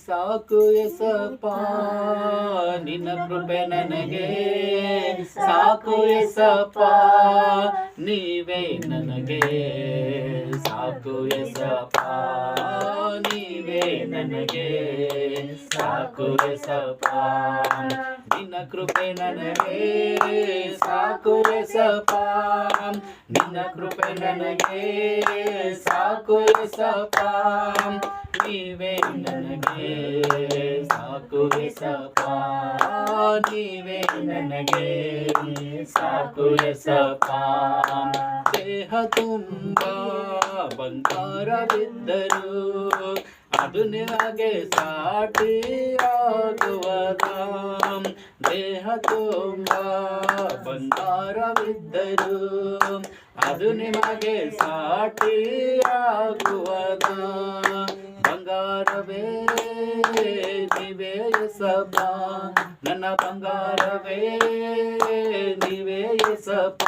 ಸಾಕು ಎಸಪ್ಪ ನಿನ್ನ ಕೃಪೆ ನನಗೆ ಸಾಕು ಎಸಪ್ಪ ನೀವೇ ನನಗೆ ಸಾಕು ಎಸಪ್ಪ ನೀವೇ ನನಗೆ ಸಾಕು ಎಸಪ್ಪ ನಿನ್ನ ಕೃಪೆ ನನಗೆ ಸಾಕು ಎಸಪ್ಪ ನಿನ್ನ ಕೃಪೆ ನನಗೆ ಸಾಕು ಎಸಪ್ಪ ನೀವೇ ನನಗೆ ಸಾಕು ಎಸಪ್ಪ ನೀವೇ ನನಗೆ ಸಾಕು ಎಸಪ್ಪ ದೇಹ ತುಂಬ ಬಂಗಾರವಿದ್ದರು ಅದು ನಿಮಗೆ ಸಾಟಿಯಾಗುವದ ದೇಹ ತುಂಬ ಬಂಗಾರವಿದ್ದರು ಅದು ನಿಮಗೆ ಸಾಟಿಯಾಗುವದ ಬಂಗಾರವೇ ನೀವೇ ಎಸಪ್ಪ ನನ್ನ ಬಂಗಾರವೇ ನೀವೇ ಎಸಪ್ಪ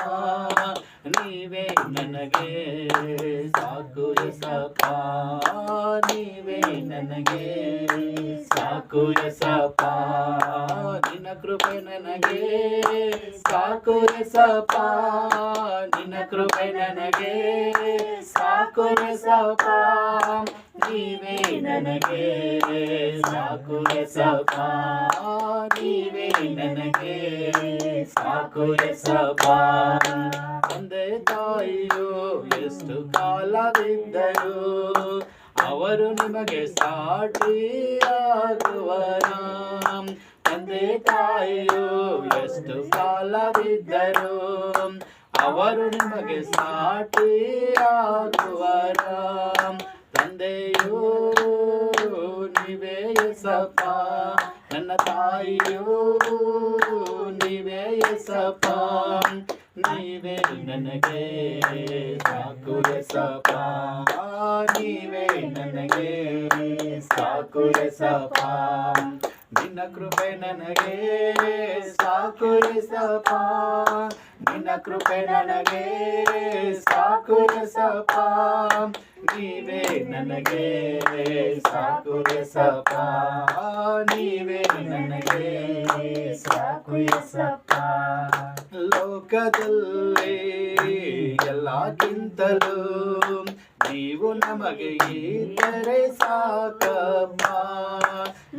ನೀವೇ ನನಗೆ ಸಾಕು ಎಸಪ್ಪ ನೀವೇ ನನಗೆ ಸಾಕು ಎಸಪ್ಪ ನಿನ್ನ ಕೃಪೆ ನನಗೆ ಸಾಕು ಎಸಪ್ಪ ನಿನ್ನ ಕೃಪೆ ನನಗೆ ಸಾಕು ಎಸಪ್ಪ ನೀವೇ ನನಗೆ ಸಾಕು ಎಸಪ್ಪ ನೀವೇ ನನಗೆ ಸಾಕು ಎಸಪ್ಪ ತಂದೆ ತಾಯಿಯು ಎಷ್ಟು ಕಾಲವಿದ್ದರು ಅವರು ನಿಮಗೆ ಸಾಟಿಯಾಗುವರ ತಂದೆ ತಾಯಿಯು ಎಷ್ಟು ಕಾಲವಿದ್ದರು ಅವರು ನಿಮಗೆ ಸಾಟಿಯಾಗುವರ ತಂದೆಯು ನೀವೇ ಎಸಪ್ಪ ನನ್ನ ತಾಯಿಯು ನೀವೇ ಎಸಪ್ಪ ನೀವೇ ನನಗೆ ಸಾಕು ಎಸಪ್ಪ ನೀವೇ ನನಗೆ ಸಾಕು ಎಸಪ್ಪ ನಿನ್ನ ಕೃಪೆ ನನಗೆ ಸಾಕು ಎಸಪ್ಪ ನಿನ್ನ ಕೃಪೆ ನನಗೆ ಸಾಕು ಎಸಪ್ಪ ನೀವೇ ನನಗೆ ಸಾಕು ಎಸಪ್ಪ ನೀವೇ ನನಗೆ ಸಾಕು ಎಸಪ್ಪ ಲೋಕದಲ್ಲಿ ಎಲ್ಲಕ್ಕಿಂತಲೂ ನೀವು ನಮಗೆ ಇದ್ದರೆ ಸಾಕಪ್ಪ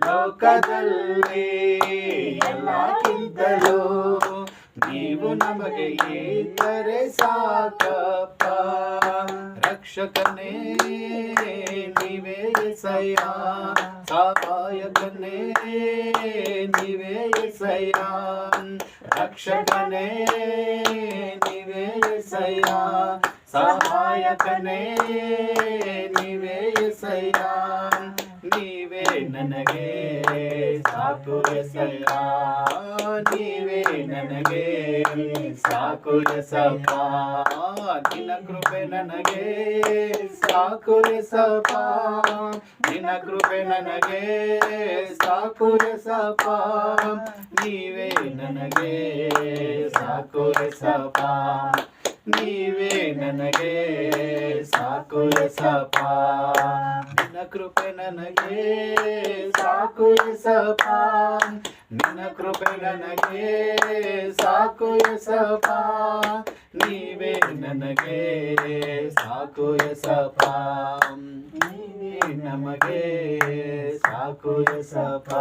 ಲೋಕದಲ್ಲಿ ಎಲ್ಲಕ್ಕಿಂತಲೂ ನೀವು ನಮಗೆ ಇದ್ದರೆ ಸಾಕಪ್ಪ ರಕ್ಷಕನೇ ನೀವೇ ಎಸಯ್ಯ ಸಹಾಯಕನೇ ನೀವೇ ಎಸಯ್ಯ ರಕ್ಷಕನೇ ನೀವೇ ಎಸಯ್ಯ ಸಹಾಯಕನೇ ನೀವೇ ಎಸಯ್ಯ ನೀವೇ ನನಗೆ ಸಾಕು ಎಸಯ್ಯ ನೀವೇ ನನಗೆ ಸಾಕು ಎಸಪ್ಪ ನಿನ್ನ ಕೃಪೆ ನನಗೆ ಸಾಕು ಎಸಪ್ಪ ನಿನ್ನ ಕೃಪೆ ನನಗೆ ಸಾಕು ಎಸಪ್ಪ ನೀವೇ ನನಗೆ ಸಾಕು ಎಸಪ್ಪ ನೀವೇ ನನಗೆ ಸಾಕು ಎಸಪ್ಪ ನಿನ್ನ ಕೃಪೆ ನನಗೆ ಸಾಕು ಎಸಪ್ಪ ನಿನ್ನ ಕೃಪೆ ನನಗೆ ಸಾಕು ಎಸಪ್ಪ ನೀವೇ ನನಗೆ ಸಾಕು ಎಸಪ್ಪ ನೀವೇ ನಮಗೆ ಸಾಕು ಎಸಪ್ಪ